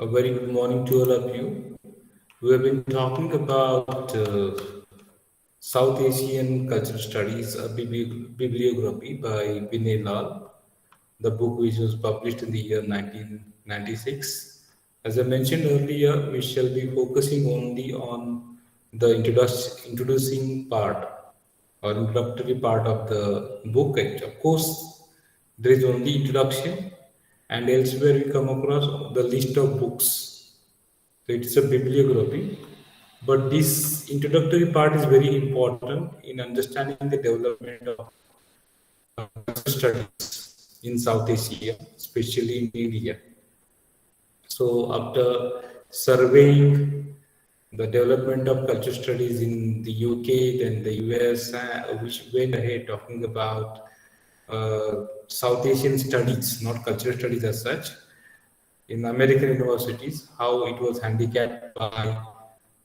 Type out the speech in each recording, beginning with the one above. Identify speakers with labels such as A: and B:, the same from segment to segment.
A: A very good morning to all of you. We have been talking about South Asian Cultural Studies, a bibliography by Vinay Lal, the book which was published in the year 1996. As I mentioned earlier, we shall be focusing only on the introducing part or introductory part of the book. And of course, there is only introduction, and elsewhere we come across the list of books, so it's a bibliography. But this introductory part is very important in understanding the development of cultural studies in South Asia, especially in India. So after surveying the development of culture studies in the UK, then the US, which went ahead talking about South Asian studies, not cultural studies as such, in American universities, how it was handicapped by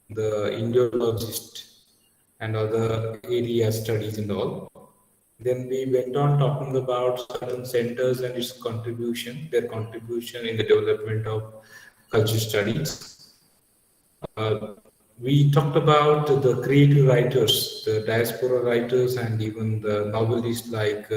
A: the Indologist and other area studies and all. Then we went on talking about certain centers and its contribution, their contribution in the development of culture studies. We talked about the creative writers, the diaspora writers, and even the novelists like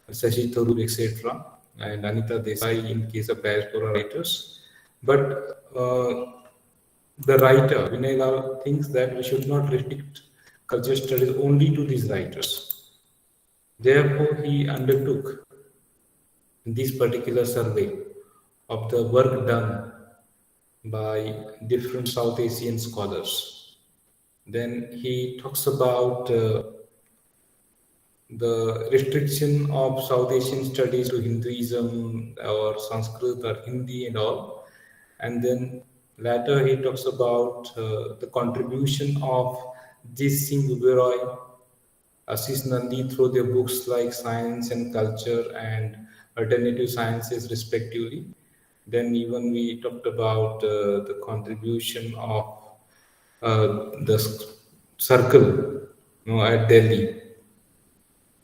A: Sashi Tharoor, etc., and Anita Desai in case of diaspora writers. But the writer, Vinay Lal, thinks that we should not restrict culture studies only to these writers. Therefore, he undertook this particular survey of the work done by different South Asian scholars. Then he talks about the restriction of South Asian studies to Hinduism or Sanskrit or Hindi and all. And then later he talks about the contribution of Jit Singh Uberoy, Ashish Nandi through their books like Science and Culture and Alternative Sciences, respectively. Then even we talked about the contribution of the circle, at Delhi,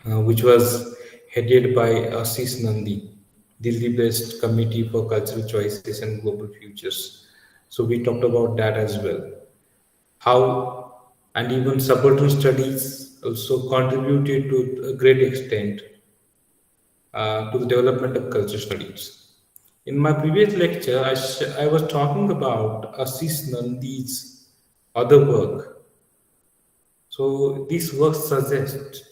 A: which was headed by Ashish Nandi, Delhi-based Committee for Cultural Choices and Global Futures. So we talked about that as well. How and even subaltern studies also contributed to a great extent to the development of culture studies. In my previous lecture, I was talking about Ashish Nandi's other work. So these works suggest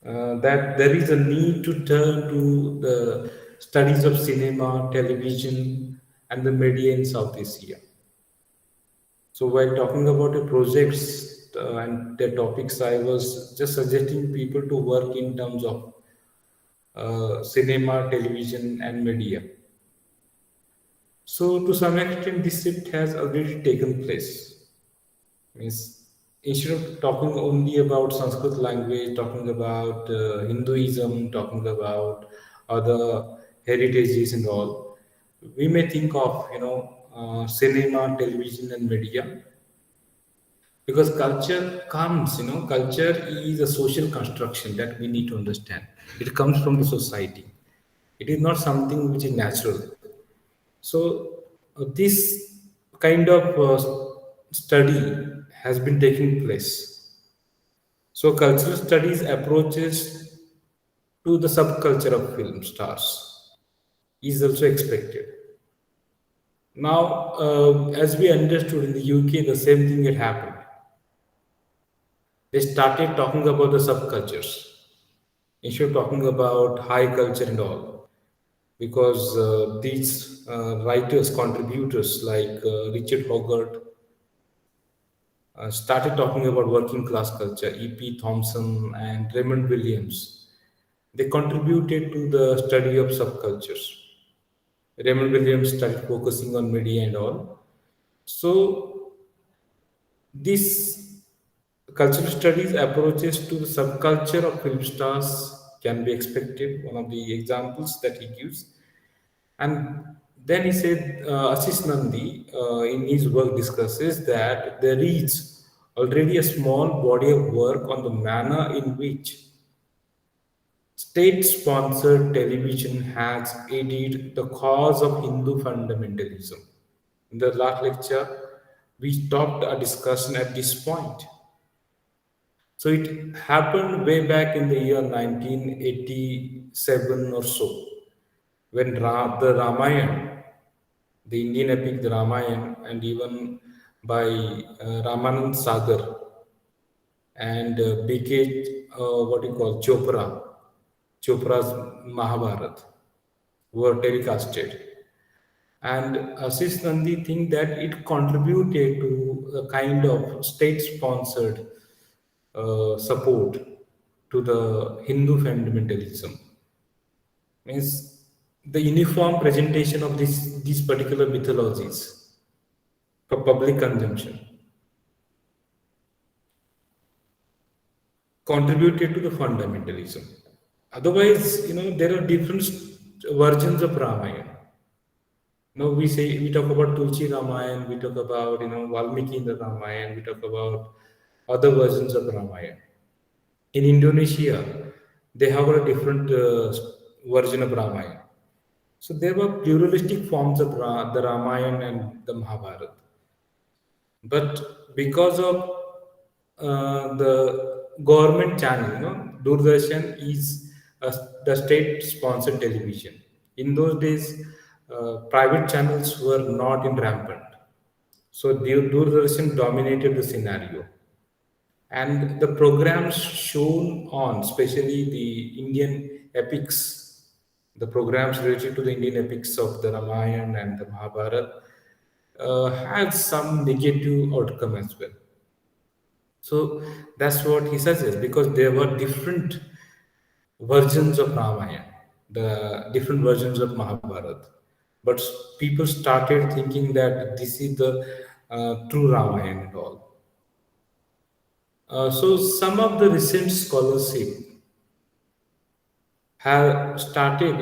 A: that there is a need to turn to the studies of cinema, television, and the media in South Asia. So while talking about the projects and the topics, I was just suggesting people to work in terms of cinema, television, and media. So to some extent, this shift has already taken place. Means instead of talking only about Sanskrit language, talking about Hinduism, talking about other heritages and all, we may think of cinema, television, and media, because culture is a social construction that we need to understand. It comes from the society. It is not something which is natural. So this kind of study has been taking place. So cultural studies approaches to the subculture of film stars is also expected. Now, as we understood in the UK, the same thing had happened. They started talking about the subcultures instead of talking about high culture and all, because these writers, contributors like Richard Hoggart started talking about working class culture, E.P. Thompson and Raymond Williams. They contributed to the study of subcultures. Raymond Williams started focusing on media and all. So, this cultural studies approaches to the subculture of film stars can be expected. One of the examples that he gives. And then he said, Ashish Nandi in his work discusses that there is already a small body of work on the manner in which State-sponsored television has aided the cause of Hindu fundamentalism. In the last lecture, we stopped our discussion at this point. So it happened way back in the year 1987 or so, when the Ramayana, the Indian epic, the Ramayana, and even by Ramanand Sagar and BK, what you call Chopra's Mahabharat were telecasted. And Ashish Nandi think that it contributed to a kind of state-sponsored support to the Hindu fundamentalism. Means the uniform presentation of these particular mythologies for public consumption contributed to the fundamentalism. Otherwise, there are different versions of Ramayana. We talk about Tulsi Ramayana, we talk about Valmiki in the Ramayana, we talk about other versions of Ramayana. In Indonesia, they have a different version of Ramayana. So there were pluralistic forms of the Ramayana and the Mahabharata. But because of the government channel, Doordarshan is the state-sponsored television. In those days, private channels were not in rampant. So Doordarshan dominated the scenario. And the programs shown on, especially the Indian epics, the programs related to the Indian epics of the Ramayana and the Mahabharata, had some negative outcome as well. So that's what he suggests, because there were different versions of Ramayana, the different versions of Mahabharata. But people started thinking that this is the true Ramayana and all. So some of the recent scholarship have started,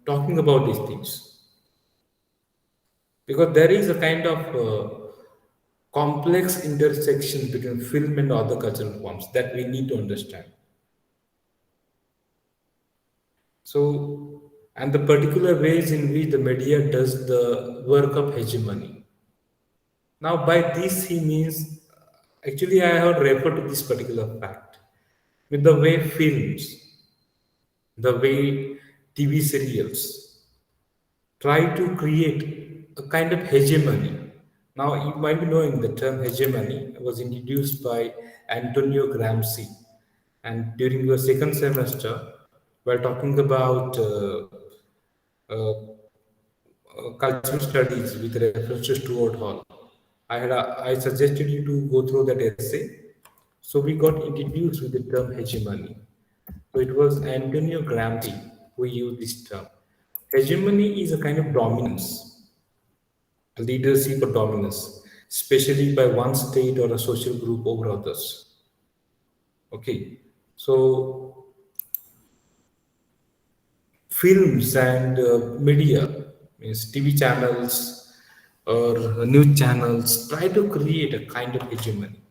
A: talking about these things, because there is a kind of complex intersection between film and other cultural forms that we need to understand. So, and the particular ways in which the media does the work of hegemony. Now, by this he means, actually, I have referred to this particular fact with the way films, the way TV serials try to create a kind of hegemony. Now, you might be knowing the term hegemony was introduced by Antonio Gramsci. And during your second semester, while talking about cultural studies with reference to Stuart Hall, I suggested you to go through that essay. So we got introduced with the term hegemony. So it was Antonio Gramsci who used this term. Hegemony is a kind of dominance, a leadership or dominance, especially by one state or a social group over others. Okay, so films and media, means TV channels or news channels, try to create a kind of hegemony.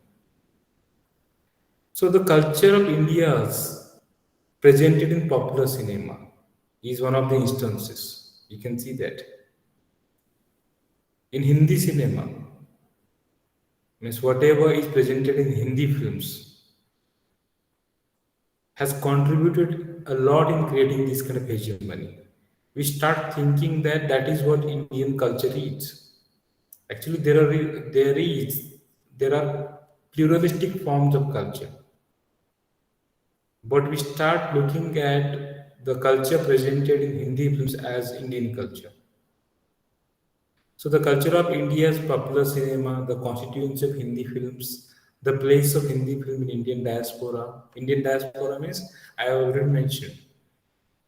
A: So the culture of India's presented in popular cinema is one of the instances. You can see that. In Hindi cinema, means whatever is presented in Hindi films has contributed a lot in creating this kind of hegemony. We start thinking that that is what Indian culture is. Actually, there are pluralistic forms of culture, but we start looking at the culture presented in Hindi films as Indian culture. So the culture of India's popular cinema, the constituency of Hindi films, the place of Hindi film in Indian diaspora. Indian diaspora means, I have already mentioned,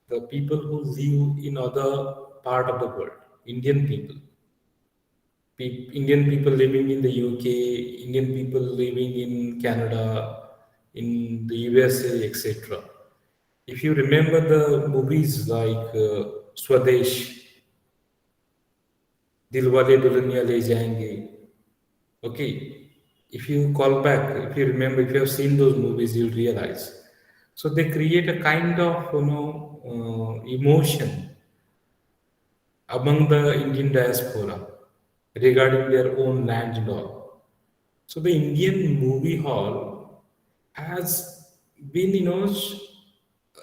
A: the people who live in other part of the world, Indian people. Indian people living in the UK, Indian people living in Canada, in the USA, etc. If you remember the movies like Swadesh, Dilwale Dulhania Le Jayenge, okay, if you call back, if you remember, if you have seen those movies, you'll realize So they create a kind of emotion among the Indian diaspora regarding their own land and all. So the Indian movie hall has been,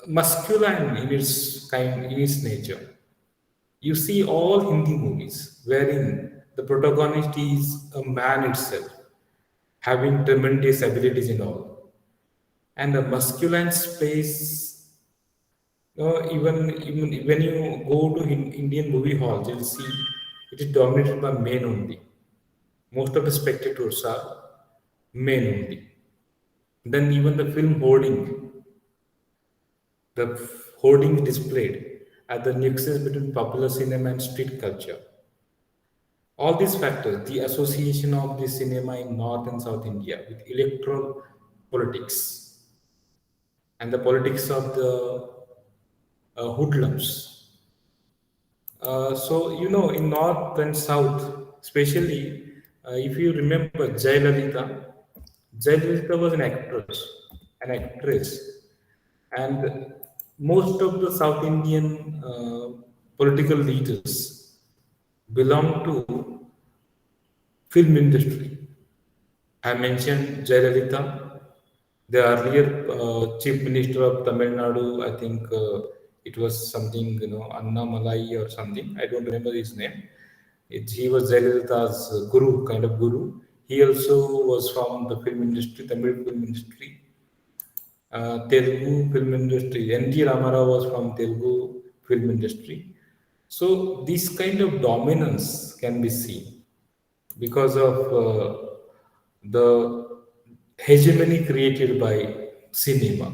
A: masculine in its nature. You see all Hindi movies wherein the protagonist is a man itself, having tremendous abilities and all. And the masculine space, even when you go to Indian movie halls, you'll see it is dominated by men only. Most of the spectators are men only. Then even the film hoarding, the hoarding displayed at the nexus between popular cinema and street culture. All these factors, the association of the cinema in North and South India with electoral politics and the politics of the hoodlums. In North and South, especially if you remember Jayalalitha was an actress, and most of the South Indian political leaders belong to film industry. I mentioned Jayalalitha, the earlier chief minister of Tamil Nadu. I think it was something, Anna Malai or something. I don't remember his name. He was Jayalalitha's guru, kind of guru. He also was from the film industry, Tamil film industry, Telugu film industry. N.T. Ramarao was from Telugu film industry. So this kind of dominance can be seen because of the hegemony created by cinema.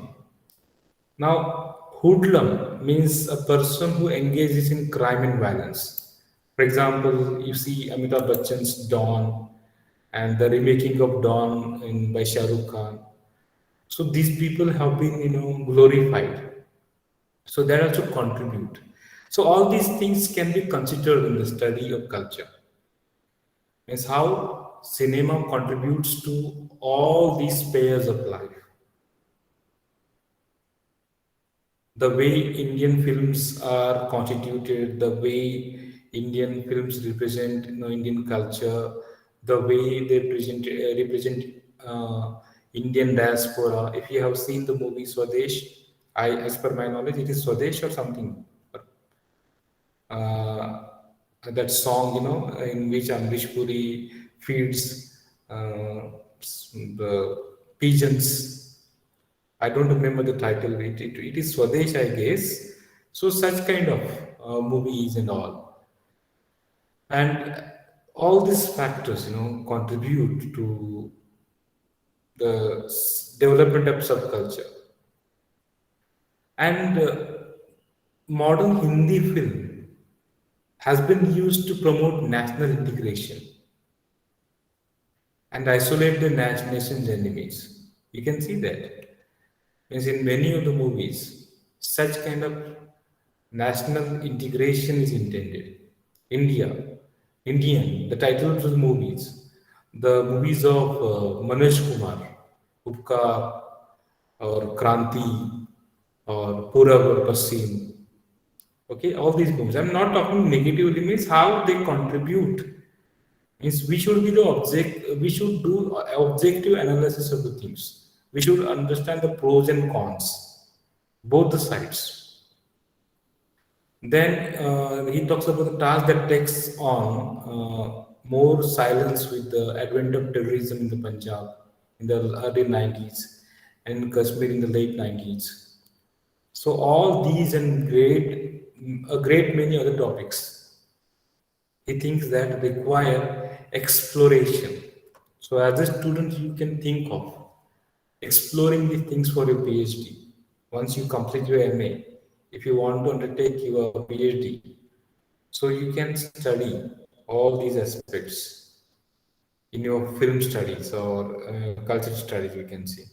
A: Now, hoodlum means a person who engages in crime and violence. For example, you see Amitabh Bachchan's Dawn and the remaking of Dawn by Shah Rukh Khan. So these people have been, glorified. So that also contribute. So all these things can be considered in the study of culture. Means how cinema contributes to all these spheres of life. The way Indian films are constituted, the way Indian films represent, Indian culture, the way they represent Indian diaspora. If you have seen the movie Swadesh, as per my knowledge, it is Swadesh or something. Uh, that song, in which Amrish Puri feeds the pigeons. I don't remember the title. It is Swadesh, I guess. So such kind of movies and all, and all these factors, contribute to the development of subculture. And modern Hindi film has been used to promote national integration and isolate the nation's enemies. You can see that. Means in many of the movies, such kind of national integration is intended. India, Indian, the title of the movies of Manoj Kumar, Upkar or Kranti or Purab or Pasim. Okay, all these movies. I'm not talking negatively, means how they contribute. Means we should be the object, we should do objective analysis of the things. We should understand the pros and cons, both the sides. Then he talks about the task that takes on more silence with the advent of terrorism in the Punjab in the early 90s and in Kashmir in the late 90s. So all these and a great many other topics, he thinks that require exploration. So as a student, you can think of exploring these things for your PhD. Once you complete your MA, if you want to undertake your PhD, so you can study all these aspects in your film studies or culture studies, you can see.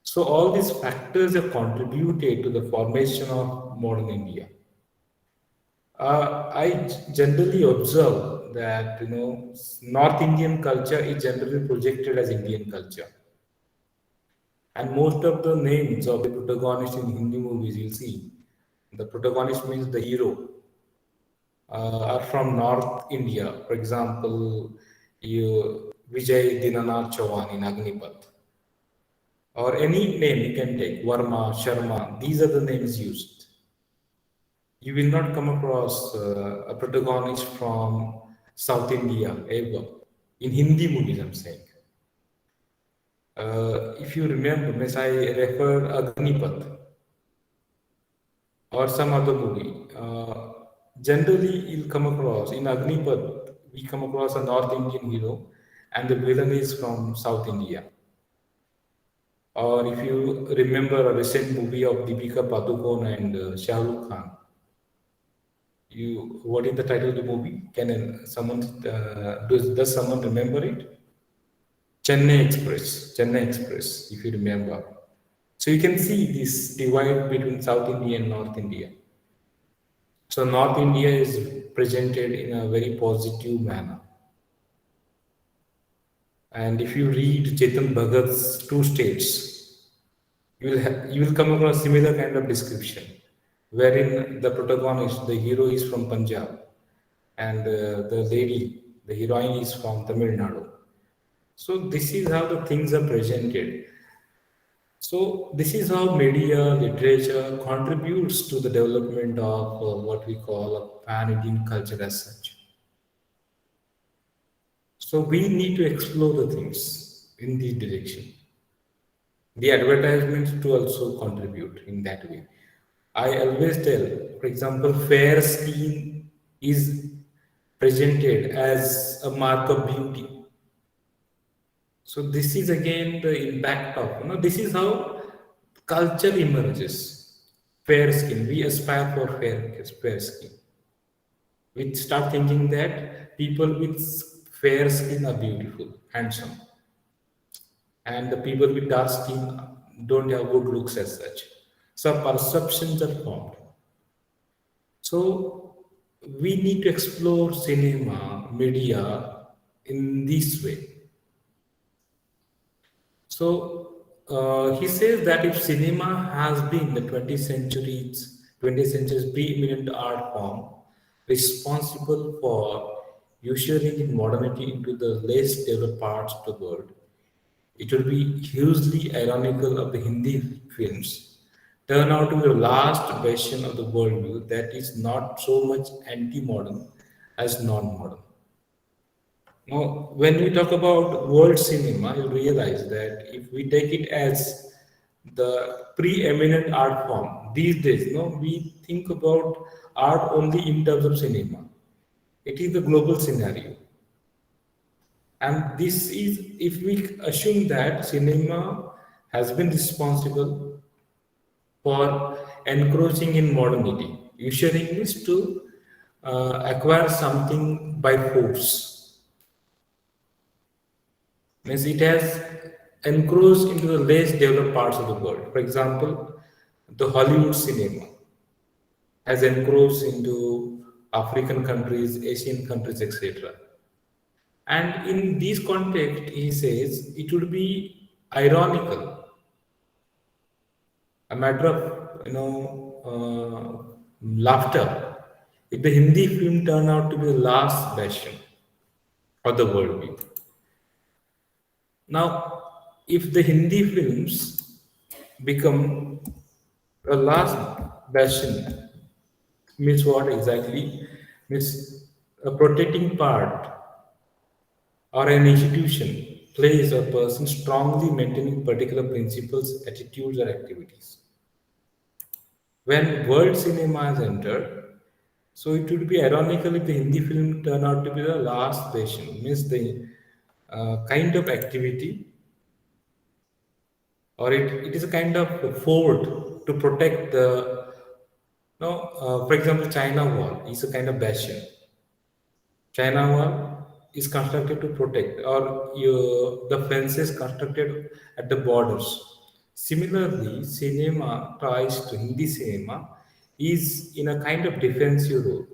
A: So all these factors have contributed to the formation of modern India. Generally observe that North Indian culture is generally projected as Indian culture, And most of the names of the protagonists in Hindi movies, you'll see the protagonist means the hero are from North India. For example, you Vijay Dinanath Chauhan in Agnipath, or any name you can take, Varma, Sharma. These are the names used. You will not come across a protagonist from South India ever in Hindi movies. I'm saying. If you remember, Miss, I referred Agnipath or some other movie. Generally, you'll come across in Agnipath, we come across a North Indian hero, and the villain is from South India. Or if you remember a recent movie of Deepika Padukone and Shah Rukh Khan, you what is the title of the movie? Can someone does someone remember it? Chennai Express, if you remember. So you can see this divide between South India and North India. So North India is presented in a very positive manner. And if you read Chetan Bhagat's Two States, you will come across similar kind of description, wherein the protagonist, the hero, is from Punjab, and the lady, the heroine, is from Tamil Nadu. So this is how the things are presented. So this is how media literature contributes to the development of what we call a pan-Indian culture as such. So we need to explore the things in this direction. The advertisements to also contribute in that way. I always tell, for example, fair skin is presented as a mark of beauty. So this is again the impact of, this is how culture emerges. Fair skin. We aspire for fair skin. We start thinking that people with fair skin are beautiful, handsome, and the people with dark skin don't have good looks as such. So perceptions are formed. So we need to explore cinema, media in this way. So he says that if cinema has been the 20th century's preeminent art form, responsible for ushering in modernity into the less developed parts of the world, it would be hugely ironical of the Hindi films turn out to be the last version of the worldview that is not so much anti-modern as non-modern. Now, when we talk about world cinema, you realize that if we take it as the preeminent art form these days, we think about art only in terms of cinema. It is the global scenario. And this is, if we assume that cinema has been responsible for encroaching in modernity, usually is to acquire something by force. Means it has encroached into the less developed parts of the world. For example, the Hollywood cinema has encroached into African countries, Asian countries, etc. And in this context, he says it would be ironical, a matter of laughter, if the Hindi film turned out to be the last bastion of the worldview. Now, if the Hindi films become a last bastion, means what exactly? Means a protecting part or an institution, place, or person strongly maintaining particular principles, attitudes, or activities. When world cinema has entered, so it would be ironical if the Hindi film turned out to be the last patient, means the kind of activity, or it is a kind of fort to protect the, for example, China Wall is a kind of bastion. China Wall is constructed to protect, or the fences constructed at the borders. Similarly, cinema tries to Hindi cinema is in a kind of defensive role.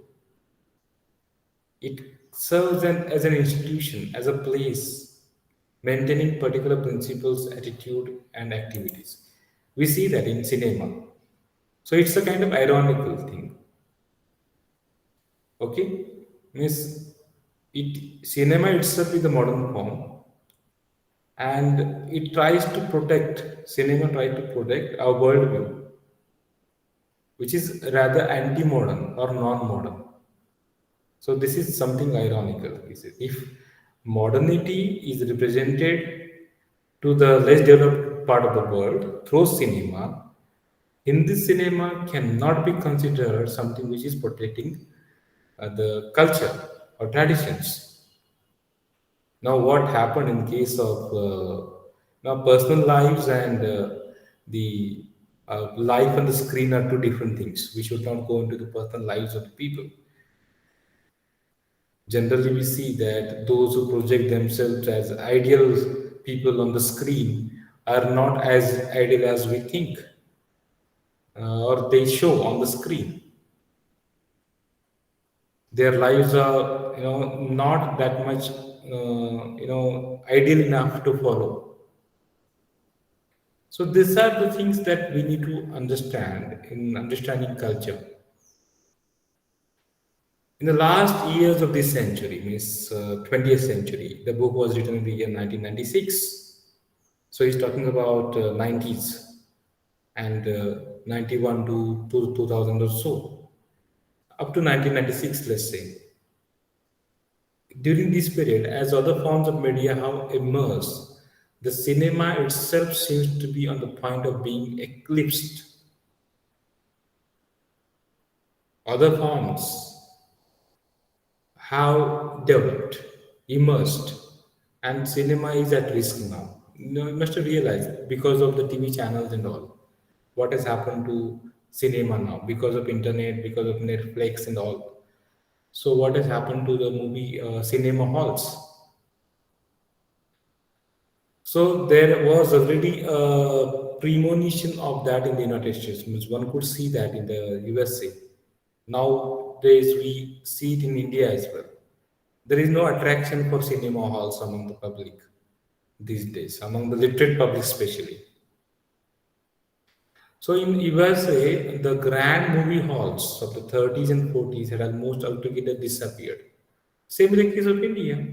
A: It serves as an institution, as a place, maintaining particular principles, attitude, and activities. We see that in cinema. So it's a kind of ironical thing. Okay, means it cinema itself is the modern form, and it tries to protect. Cinema tries to protect our worldview, which is rather anti-modern or non-modern. So this is something ironical. Is it? If modernity is represented to the less developed part of the world through cinema, Hindi cinema cannot be considered something which is protecting the culture or traditions. Now, what happened in case of now personal lives and the life on the screen are two different things. We should not go into the personal lives of the people. Generally, we see that those who project themselves as ideal people on the screen are not as ideal as we think or they show on the screen. Their lives are, not that much, ideal enough to follow. So these are the things that we need to understand in understanding culture. In the last years of this century, means 20th century, the book was written in the year 1996. So he's talking about 90s and 91 to 2000 or so, up to 1996, let's say. During this period, as other forms of media have emerged, the cinema itself seems to be on the point of being eclipsed. Other forms have developed, emerged, and cinema is at risk now. You must have realized because of the TV channels and all, what has happened to cinema now because of internet, because of Netflix and all. So what has happened to the movie cinema halls? So there was already a premonition of that in the United States. Means one could see that in the USA. Nowadays we see it in India as well. There is no attraction for cinema halls among the public these days, among the literate public especially. So in USA, the grand movie halls of the 30s and 40s had almost altogether disappeared. Same in the case of India.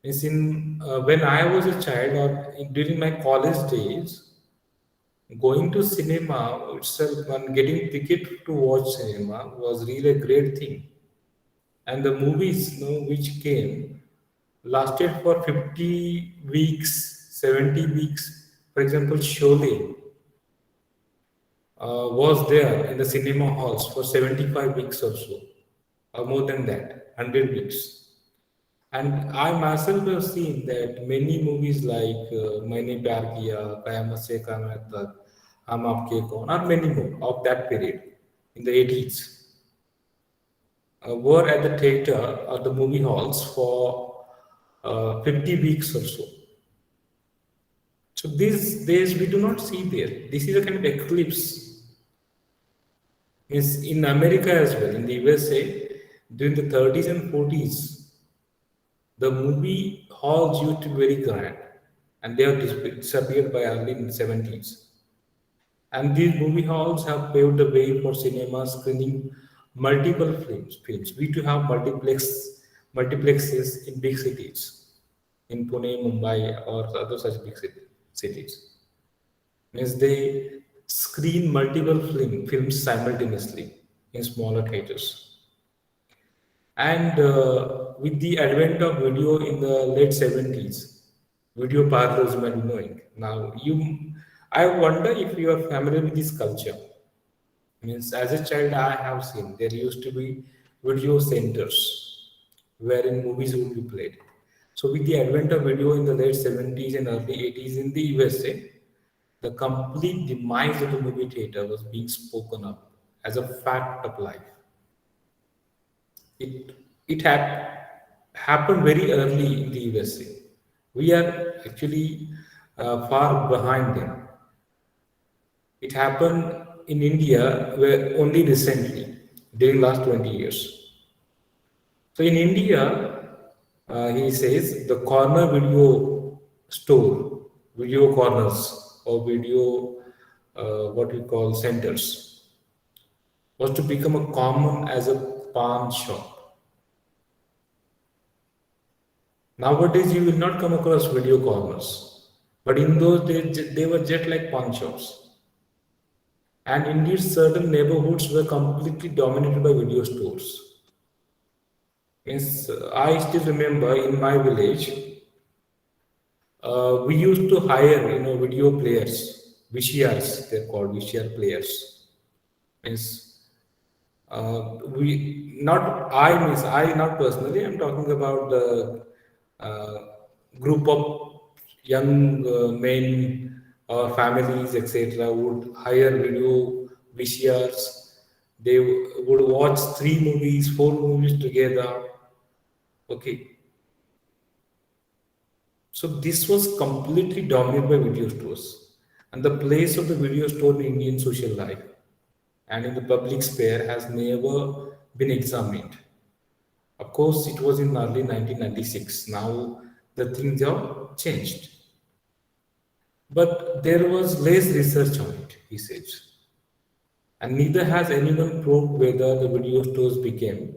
A: Is in when I was a child or during my college days, going to cinema itself and getting ticket to watch cinema was really a great thing. And the movies, which came lasted for 50 weeks, 70 weeks. For example, Sholay was there in the cinema halls for 75 weeks or so, or more than that, 100 weeks. And I myself have seen that many movies like Maine Pyar Kiya, Kayamat Se Kayamat Tak, Hum Aapke Kaun, or many more of that period in the 80s were at the theater or the movie halls for 50 weeks or so. So these days we do not see there. This is a kind of eclipse. Means in America as well, in the USA, during the 30s and 40s, the movie halls used to be very grand, and they have disappeared by early in the 70s. And these movie halls have paved the way for cinema screening multiple films. We do have multiplexes in big cities, in Pune, Mumbai, or other such big cities. Means they screen multiple films simultaneously in smaller theaters. And with the advent of video in the late 70s, video parlors might be knowing. Now, I wonder if you are familiar with this culture. Means as a child, I have seen there used to be video centers wherein movies would be played. So, with the advent of video in the late 70s and early 80s in the USA, the complete demise of the movie theater was being spoken of as a fact of life. It had happened very early in the USA. We are actually far behind them. It happened in India where only recently, during last 20 years. So in India, He says the corner video store, video corners, or video what we call centers, was to become a common as a pawn shop. Nowadays, you will not come across video corners, but in those days, they were just like pawn shops. And indeed, certain neighborhoods were completely dominated by video stores. Yes, I still remember in my village, we used to hire, video players, VCRs. They're called VCR players. Means we not I means I not personally. I'm talking about the uh, group of young men or families, etc. would hire video VCRs. They would watch three movies, four movies together. Okay, so this was completely dominated by video stores, and the place of the video store in Indian social life and in the public sphere has never been examined. Of course, it was in early 1996. Now the things have changed, but there was less research on it, he says, and neither has anyone proved whether the video stores became,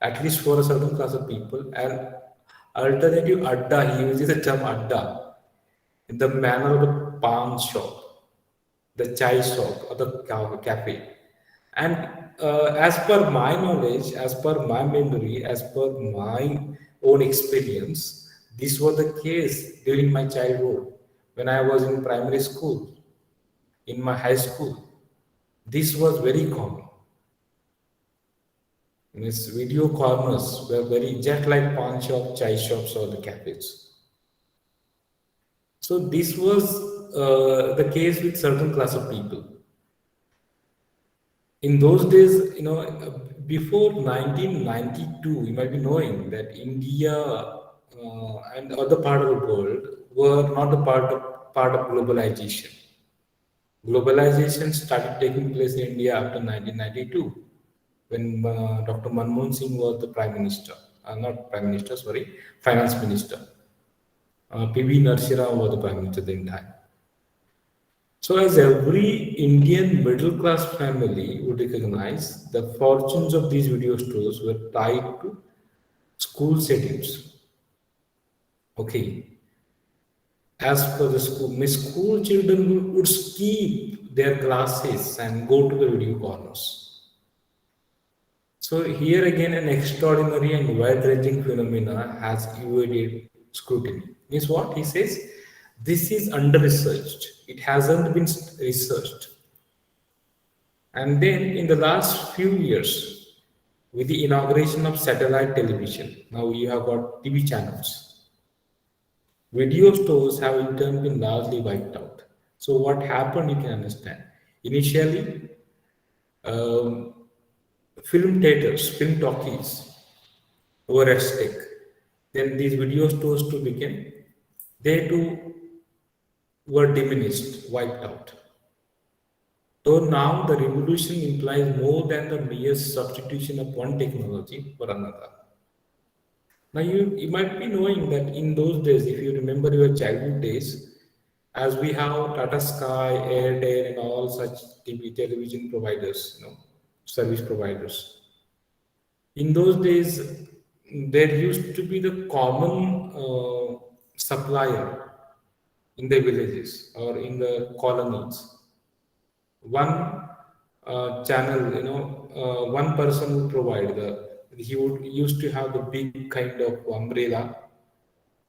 A: at least for a certain class of people, an alternative adda. He uses the term adda in the manner of the pawn shop, the chai shop, or the cafe. And as per my knowledge, as per my memory, as per my own experience, this was the case during my childhood when I was in primary school, in my high school. This was very common. Means video corners were very just like pawn shop, chai shops, or the cafes. So this was the case with certain class of people. In those days, before 1992, you might be knowing that India and other part of the world were not a part of globalization. Globalization started taking place in India after 1992 when Dr. Manmohan Singh was the prime minister, not prime minister, sorry, finance minister. PV Narasimha was the prime minister at the time. So, as every Indian middle class family would recognize, the fortunes of these video stores were tied to school settings. Okay, as per the school, my school children would skip their classes and go to the video corners. So, here again, an extraordinary and wide ranging phenomena has evaded scrutiny. Means what? He says this is under researched, it hasn't been researched. And then in the last few years, with the inauguration of satellite television, now you have got TV channels. Video stores have in turn been largely wiped out. So what happened, you can understand. Initially, um, film theaters, film talkies were at stake. Then these video stores too became, they too were diminished, wiped out. So now the revolution implies more than the mere substitution of one technology for another. Now you might be knowing that in those days, if you remember your childhood days, as we have Tata Sky, Airtel, and all such TV television providers, service providers. In those days, there used to be the common supplier in the villages or in the colonies. One channel, one person would provide he would used to have the big kind of umbrella,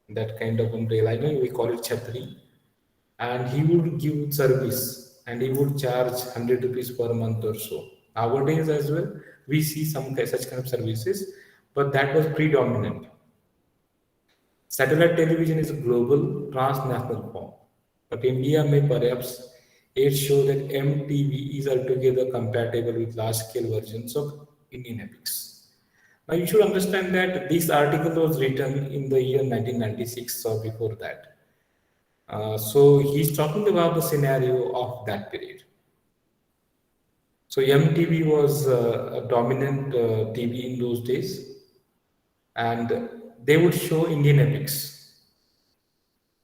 A: that kind of umbrella, we call it chhatri, and he would give service and he would charge 100 rupees per month or so. Nowadays as well, we see such kind of services, but that was predominant. Satellite television is a global, transnational form, but India may perhaps it show that MTV is altogether compatible with large-scale versions of Indian epics. Now you should understand that this article was written in the year 1996 or before that. So he's talking about the scenario of that period. So MTV was a dominant TV in those days, and they would show Indian epics,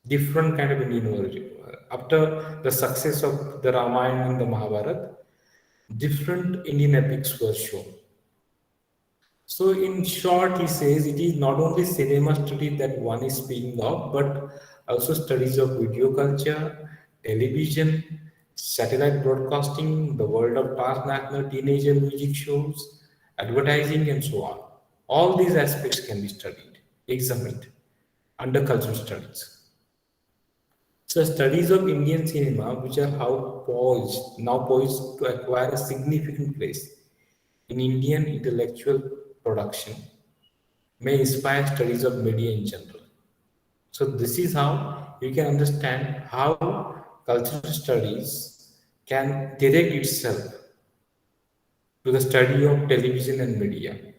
A: different kind of Indian origin. After the success of the Ramayana and the Mahabharata, different Indian epics were shown. So, in short, he says it is not only cinema study that one is speaking of, but also studies of video culture, television, satellite broadcasting, the world of transnational teenager music shows, advertising, and so on. All these aspects can be studied, examined under cultural studies. So, studies of Indian cinema, which are now poised to acquire a significant place in Indian intellectual production, may inspire studies of media in general. So, this is how you can understand how cultural studies can direct itself to the study of television and media.